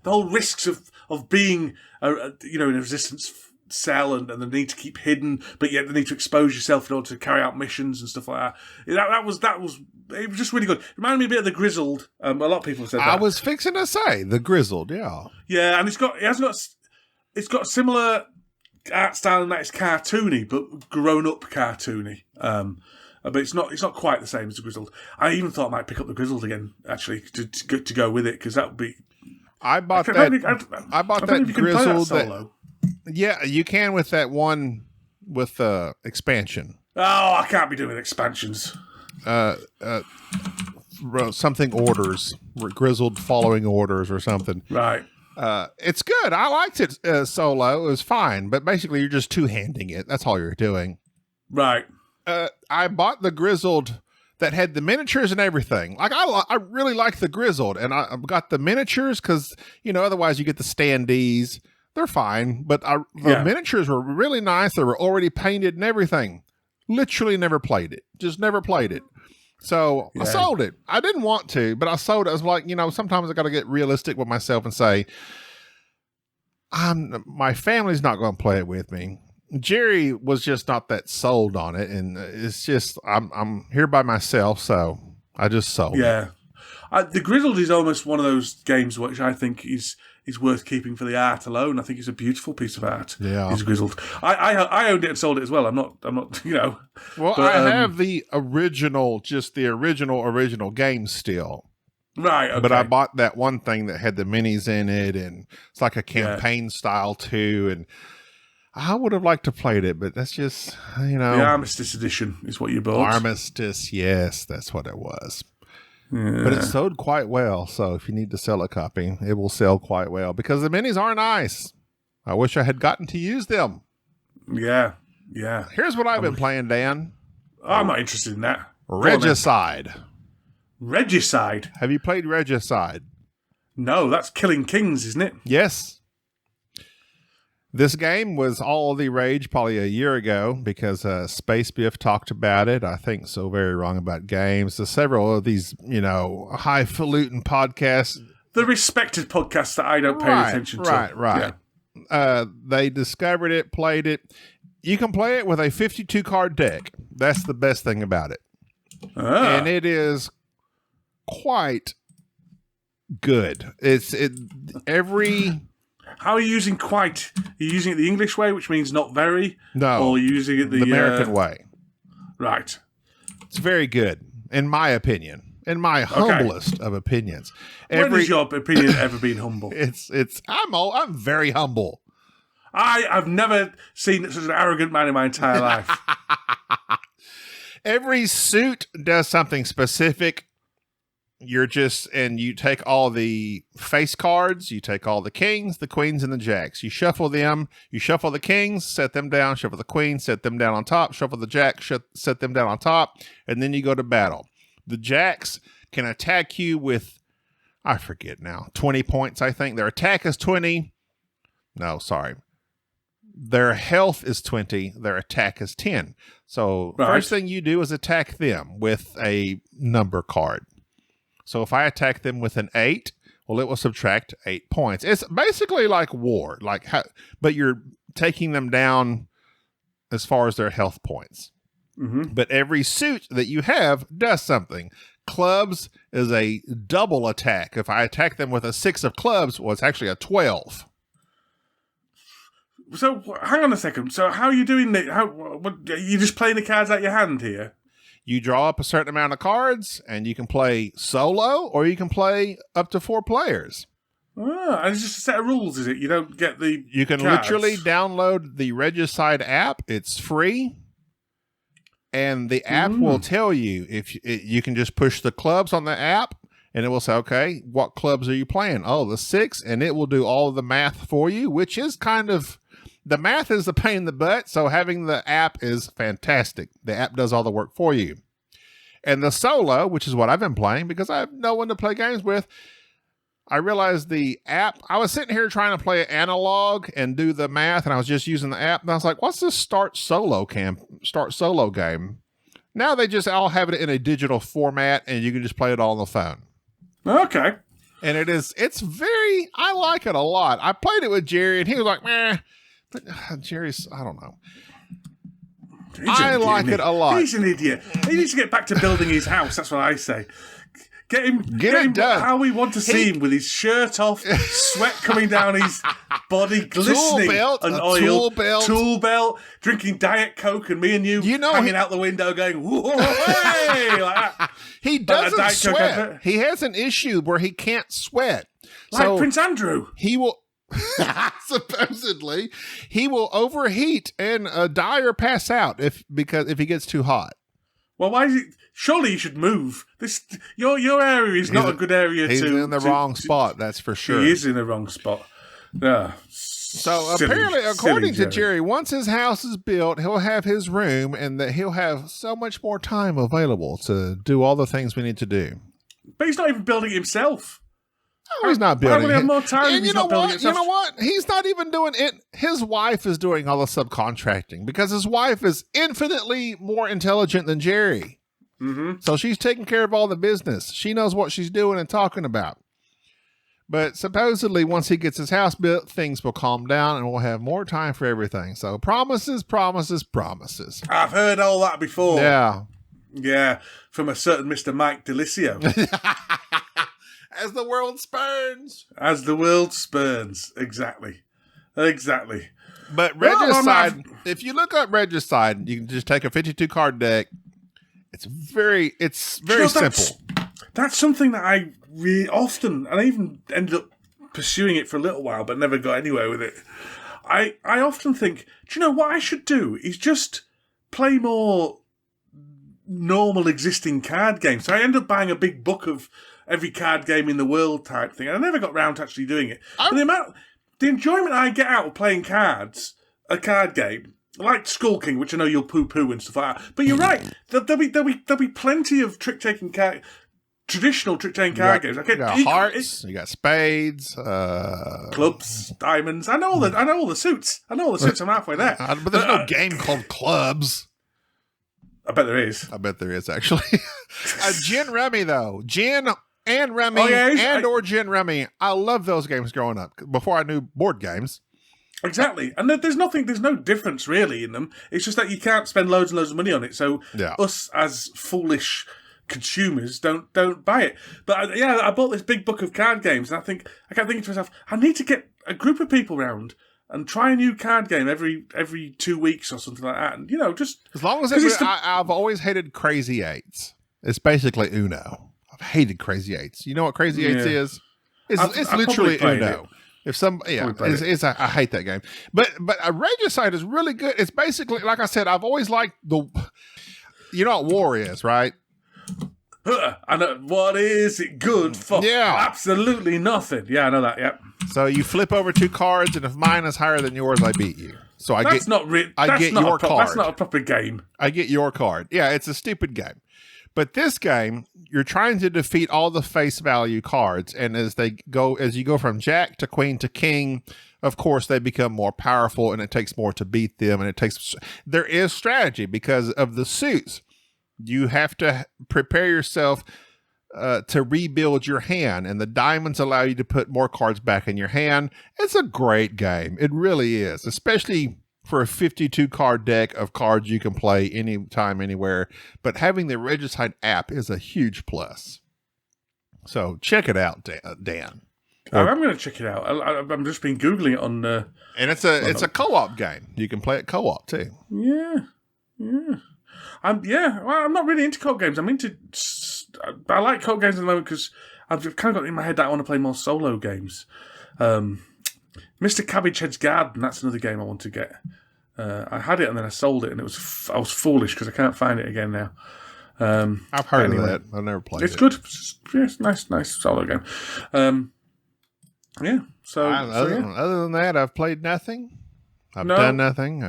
whole risks of being in a resistance cell and the need to keep hidden, but yet the need to expose yourself in order to carry out missions and stuff like that. That was it was just really good. It reminded me a bit of the Grizzled. A lot of people have said that. I was fixing to say the Grizzled, yeah. Yeah, and it's got similar art style in that it's cartoony, but grown up cartoony. But it's not quite the same as the Grizzled. I even thought I might pick up the Grizzled again, actually, to go with it, because that would be. I bought that Grizzled. Yeah, you can with that one with expansion. Oh, I can't be doing expansions. Something orders, Grizzled following orders or something. Right. It's good. I liked it solo. It was fine, but basically you're just two-handing it. That's all you're doing. Right. I bought the Grizzled that had the miniatures and everything. Like I really like the Grizzled, and I got the miniatures because otherwise you get the standees. They're fine, but the miniatures were really nice. They were already painted and everything. Literally never played it. Just never played it. So I sold it. I didn't want to, but I sold it. I was like, sometimes I got to get realistic with myself and say, my family's not going to play it with me. Jerry was just not that sold on it, and it's just I'm here by myself, so I just sold it. Yeah, the Grizzled is almost one of those games which I think is worth keeping for the art alone. I think it's a beautiful piece of art. Yeah, it's Grizzled. I owned it and sold it as well. I'm not. Well, but, I have the original, just the original game still. Right. Okay. But I bought that one thing that had the minis in it, and it's like a campaign style too. And I would have liked to played it, but that's just the Armistice edition is what you bought. Armistice, yes, that's what it was. Yeah. But it sold quite well, so if you need to sell a copy, it will sell quite well because the minis are nice. I wish I had gotten to use them. Yeah. Here's what I've been playing, Dan. I'm not interested in that. Regicide. Regicide? Have you played Regicide? No, that's Killing Kings, isn't it? Yes. This game was all the rage probably a year ago because Space Biff talked about it. I think so very wrong about games. There's several of these, highfalutin podcasts. The respected podcasts that I don't pay attention to. Right. Yeah. They discovered it, played it. you can play it with a 52 card deck. That's the best thing about it. And it is quite good. Every. How are you using quite? Are you using it the English way, which means not very? No. Or are you using it the American way? Right. It's very good, in my opinion. In my humblest of opinions. When has your opinion ever been humble? I'm very humble. I've never seen such an arrogant man in my entire life. Every suit does something specific. You take all the face cards, you take all the kings, the queens, and the jacks. You shuffle them, you shuffle the kings, set them down, shuffle the queens, set them down on top, shuffle the jacks, set them down on top, and then you go to battle. The jacks can attack you with, I forget now, 20 points, I think. Their attack is 20. No, sorry. Their health is 20. Their attack is 10. So first thing you do is attack them with a number card. So if I attack them with an 8, well, it will subtract 8 points. It's basically like war, but you're taking them down as far as their health points. Mm-hmm. But every suit that you have does something. Clubs is a double attack. If I attack them with a 6 of clubs, well, it's actually a 12. So hang on a second. So how are you doing that? Are you just playing the cards out your hand here? You draw up a certain amount of cards, and you can play solo, or you can play up to 4 players. And it's just a set of rules, is it? You don't get the You can cards. literally download the Regicide app. It's free. And the app will tell you you can just push the clubs on the app, and it will say, okay, what clubs are you playing? Oh, the 6, and it will do all of the math for you, which is kind of... The math is a pain in the butt, so having the app is fantastic. The app does all the work for you. And the solo, which is what I've been playing because I have no one to play games with, I realized the app, I was sitting here trying to play analog and do the math, and I was just using the app, and I was like, what's this start solo game? Now they just all have it in a digital format, and you can just play it all on the phone. Okay. And I like it a lot. I played it with Jerry, and he was like, meh. But Jerry's, I don't know. I like it a lot. He's an idiot. He needs to get back to building his house. That's what I say. Get him done. How we want to see him with his shirt off, sweat coming down his body, glistening and oil, tool belt, drinking Diet Coke, and me and you hanging out the window going, whoa, hey, like that. He doesn't sweat. He has an issue where he can't sweat. Like Prince Andrew. He will... Supposedly, he will overheat and die or pass out if he gets too hot. Well, why is it? Surely you should move. Your area is not a good area. He's in the wrong spot. That's for sure. He is in the wrong spot. Yeah. So apparently, according to Jerry, once his house is built, he'll have his room, and that he'll have so much more time available to do all the things we need to do. But he's not even building it himself. No, he's not building it. Have more time. And you know what? He's not even doing it. His wife is doing all the subcontracting because his wife is infinitely more intelligent than Jerry. Mm-hmm. So she's taking care of all the business. She knows what she's doing and talking about. But supposedly, once he gets his house built, things will calm down and we'll have more time for everything. So promises, promises, promises. I've heard all that before. Yeah. Yeah, from a certain Mr. Mike DeLisio. As the world spurns. As the world spurns. Exactly. But Regicide, if you look up Regicide, you can just take a 52 card deck. It's very simple. That's something that I really often, and I even ended up pursuing it for a little while, but never got anywhere with it. I often think, do you know what I should do? Is just play more normal existing card games. So I ended up buying a big book of every card game in the world type thing. And I never got round to actually doing it. But the enjoyment I get out of playing cards, a card game, like Skull King, which I know you'll poo-poo and stuff like that. But you're right. There'll be plenty of traditional trick-taking card games. You got hearts, you got spades, clubs, diamonds. I know all the suits. I'm halfway there. But there's no game called clubs. I bet there is. I bet there is, actually. Gin Rummy, though. Gin and Rummy or Gin Rummy. I loved those games growing up before I knew board games. Exactly. And there's no difference really in them. It's just that you can't spend loads and loads of money on it. So us as foolish consumers don't buy it. But I bought this big book of card games, and I kept thinking to myself, I need to get a group of people round and try a new card game every 2 weeks or something like that. And just as long as I've always hated Crazy Eights. It's basically Uno. I've hated Crazy Eights. You know what Crazy Eights is? It's literally Uno. I hate that game. But Regicide is really good. It's basically, like I said, I've always liked you know what war is, right? I know. What is it good for? Yeah. Absolutely nothing. Yeah, I know that, yep. So you flip over 2 cards, and if mine is higher than yours, I beat you. So I get your card. That's not a proper game. I get your card. Yeah, it's a stupid game. But this game, you're trying to defeat all the face value cards, and as you go from Jack to Queen to King, of course they become more powerful, and it takes more to beat them, and there is strategy because of the suits. You have to prepare yourself to rebuild your hand, and the diamonds allow you to put more cards back in your hand. It's a great game. It really is, especially for a 52 card deck of cards you can play anytime, anywhere. But having the Regicide app is a huge plus. So check it out, Dan. I'm going to check it out. I'm just been Googling it on... and it's a co-op game. You can play it co-op too. Yeah. I'm not really into co-op games. I like co-op games at the moment because I've kind of got in my head that I want to play more solo games. Mr. Cabbagehead's Garden, that's another game I want to get. I had it and then I sold it, and I was foolish because I can't find it again now. I've heard of that. I've never played it. It's good. It's nice solo game. Other than that, I've played nothing. I've done nothing.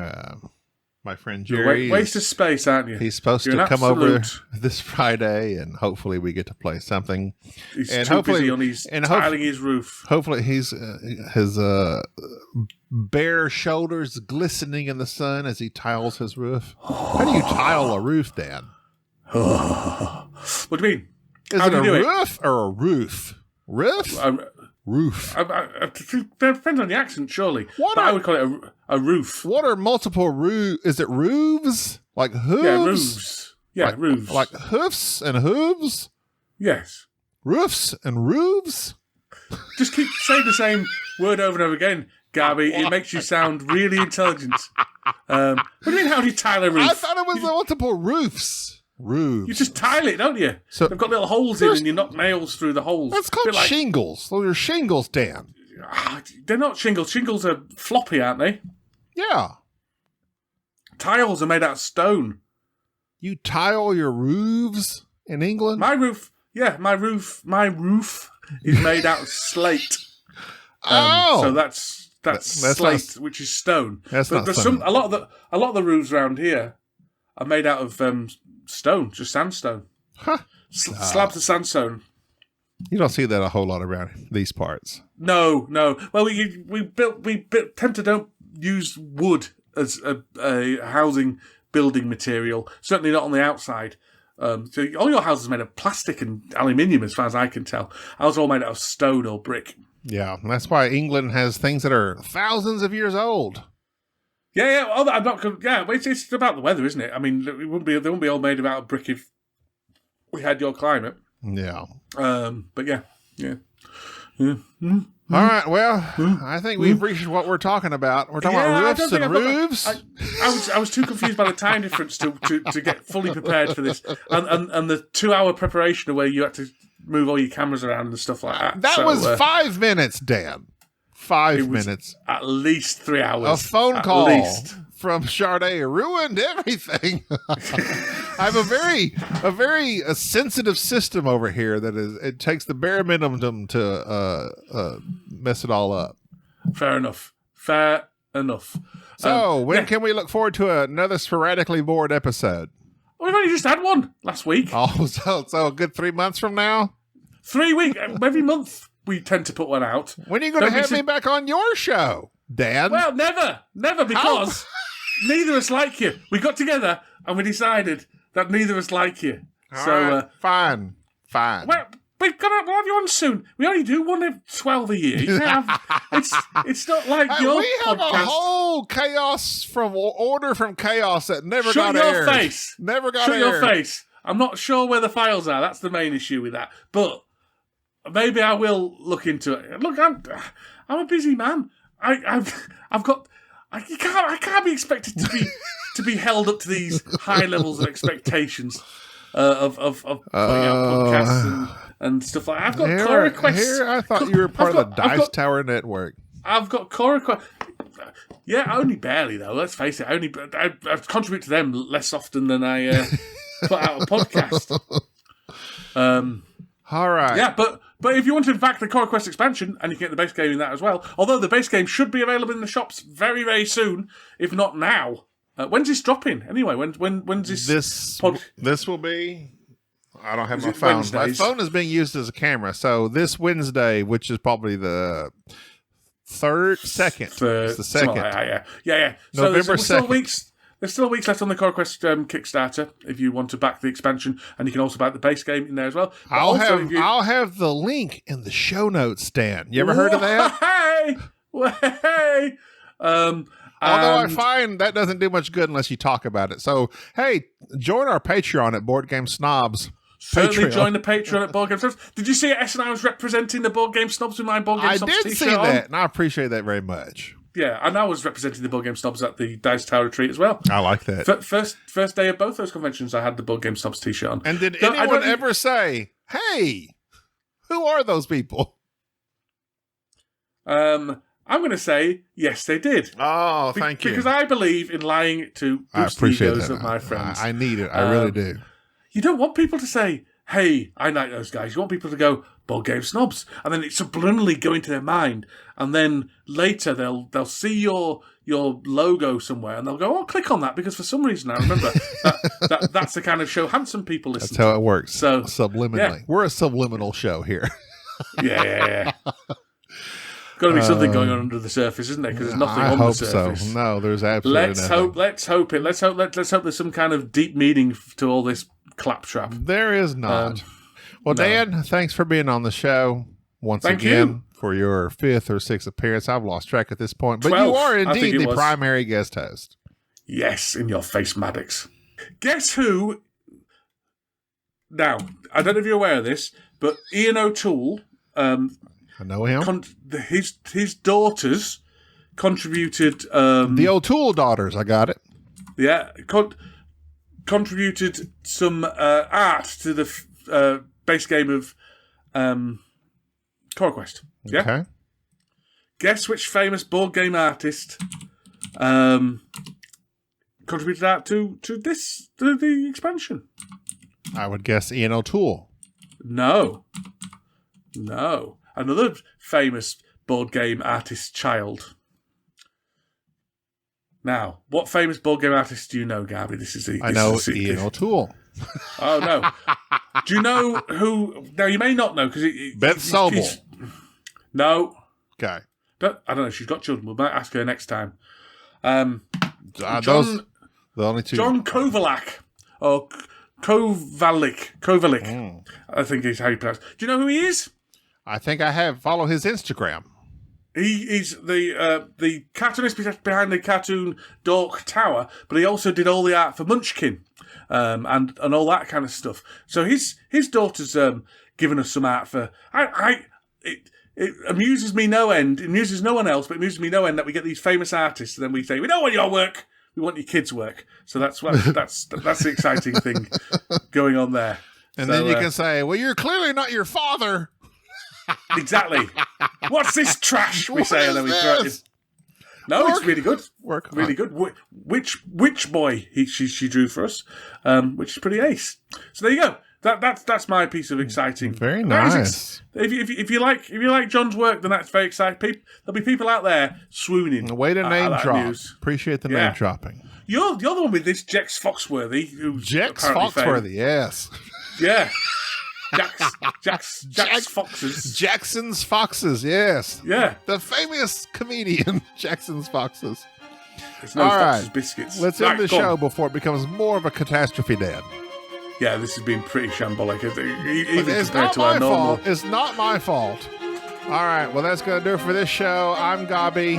My friend Jerry, waste of space, aren't you? He's supposed to come over this Friday, and hopefully we get to play something. He's too busy on tiling his roof. Hopefully his bare shoulders glistening in the sun as he tiles his roof. How do you tile a roof, Dan? What do you mean? Is it a roof or a roof? Roof? Roof. It depends on the accent, surely. I would call it a roof. What are multiple roofs? Is it roofs? Like hooves? Yeah, roofs. Yeah, roofs. Like hoofs and hooves? Yes. Roofs and roofs? Just keep saying the same word over and over again, Gaby. It makes you sound really intelligent. What do you mean, how do you tile a roof? I thought it was multiple roofs. Roofs. You just tile it, don't you? So they've got little holes in, and you knock nails through the holes. That's called shingles. Those are shingles, Dan. They're not shingles. Shingles are floppy, aren't they? Yeah. Tiles are made out of stone. You tile your roofs in England? My roof is made out of slate. So that's slate, which is stone. That's not there's a lot of the roofs around here are made out of stone, just sandstone. Huh. Slabs of sandstone. You don't see that a whole lot around these parts. No. Well, we tend to don't use wood as a housing building material. Certainly not on the outside. So all your houses are made of plastic and aluminium, as far as I can tell. Ours are all made out of stone or brick. Yeah, and that's why England has things that are thousands of years old. Yeah. I'm not. Yeah, it's about the weather, isn't it? I mean, they wouldn't be all made out of brick if we had your climate. Yeah. But yeah. Mm-hmm. All right. Well, I think we've reached what we're talking about. We're talking about roofs and roofs. I was too confused by the time difference to get fully prepared for this, and the 2-hour preparation where you had to move all your cameras around and stuff like that. That was 5 minutes, Dan. 5 minutes. At least 3 hours. A phone call from Sade ruined everything. I have a very sensitive system over here that it takes the bare minimum to mess it all up. Fair enough. So when can we look forward to another sporadically bored episode? We've only just had one last week. Oh, so a good 3 months from now? 3 weeks. Every month we tend to put one out. When are you going to have me back on your show, Dan? Well, never, because neither of us like you. We got together and we decided that neither of us like you. Fine. Well, we'll have you on soon. We only do one every 12 a year. You can't have, it's not like your we have podcast. a whole chaos from order from chaos that never Shut got your aired. face. Never got Shut aired. your face. I'm not sure where the files are. That's the main issue with that. But maybe I will look into it. Look, I'm a busy man. I can't be expected to be held up to these high levels of expectations of putting out podcasts and stuff like that. I've got CoraQuest. Here, I thought you were part of the Dice Tower Network. I've got CoraQuest. Yeah, only barely though. Let's face it. I contribute to them less often than I put out a podcast. All right. Yeah, but if you want to back the CoraQuest expansion, and you can get the base game in that as well, although the base game should be available in the shops very, very soon, if not now. When's this dropping? Anyway, when's this? This will be. I don't have my phone. Wednesdays? My phone is being used as a camera. So this Wednesday, which is probably the second. It's the second. Yeah. So November 2nd. There's still weeks left on the CoraQuest Kickstarter if you want to back the expansion, and you can also back the base game in there as well. But I'll have the link in the show notes, Dan. You ever heard of that? Hey. Although I find that doesn't do much good unless you talk about it. So, hey, join our Patreon at Board Game Snobs. Certainly Patreon. Join the Patreon at Board Game Snobs. Did you see at Essen I was representing the Board Game Snobs with my Board Game Snobs t-shirt? I did see that, on? and I appreciate that very much. Yeah, and I was representing the Board Game Snobs at the Dice Tower retreat as well. I like that. First day of both those conventions, I had the Board Game Snobs t-shirt on. And did anyone ever say, hey, who are those people? I'm going to say, yes, they did. Oh, thank you. Because I believe in lying to boost the egos of my friends. I need it. I really do. You don't want people to say, hey, I like those guys. You want people to go, Board Game Snobs. And then it subliminally go into their mind. And then later they'll see your logo somewhere and they'll go, oh, click on that. Because for some reason, I remember that's the kind of show handsome people listen to. That's how it works. So, subliminally. Yeah. We're a subliminal show here. Yeah. Got to be something going on under the surface, isn't there? Because there's nothing on the surface. So. No, there's absolutely nothing. Let's hope there's some kind of deep meaning to all this claptrap. There is not. Well, no. Dan, thanks for being on the show once Thank again you. for your 5th or 6th appearance. I've lost track at this point, but 12th, you are indeed the primary guest host. Yes, in your face, Maddox. Guess who? Now, I don't know if you're aware of this, but Ian O'Toole. I know him. His daughters contributed. The O'Toole daughters, I got it. Yeah, contributed some art to the base game of CoraQuest. Yeah. Okay. Guess which famous board game artist contributed art to the expansion? I would guess Ian O'Toole. No. Another famous board game artist's child. Now, what famous board game artist do you know, Gaby? I know Ian O'Toole. Oh, no. Do you know who... Now, you may not know, because... Beth Sobel. No. Okay. I don't know. She's got children. We might ask her next time. Those the only two. John Kovalak. Or Kovalik. I think is how you pronounce it. Do you know who he is? I think I follow his Instagram. He's the cartoonist behind the cartoon Dork Tower, but he also did all the art for Munchkin, and all that kind of stuff. So his daughter's given us some art for. It amuses me no end. It amuses no one else, but it amuses me no end that we get these famous artists, and then we say, we don't want your work, we want your kids' work. So that's the exciting thing going on there. And then you can say, well, you're clearly not your father. Exactly. What's this trash? We say, and then we throw it. No, it's really good. Really good. Which boy she drew for us, which is pretty ace. So there you go. That's my piece of exciting. Very nice. If you like John's work, then that's very exciting. There'll be people out there swooning. Way to name drop. News. Appreciate the name dropping. You're the one with this Jex Foxworthy. Jex Foxworthy, yes. Yeah. Jack's Foxes. Jackson's Foxes, yes. Yeah. The famous comedian, Jackson's Foxes. It's no Fox's Biscuits. Let's end the show before it becomes more of a catastrophe, Dan. yeah, this has been pretty shambolic. Even It's compared not to our my normal. fault. It's not my fault. All right, well, that's going to do it for this show. I'm Gaby.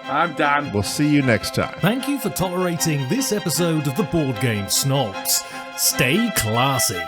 I'm Dan. We'll see you next time. Thank you for tolerating this episode of the Board Game Snobs. Stay classy.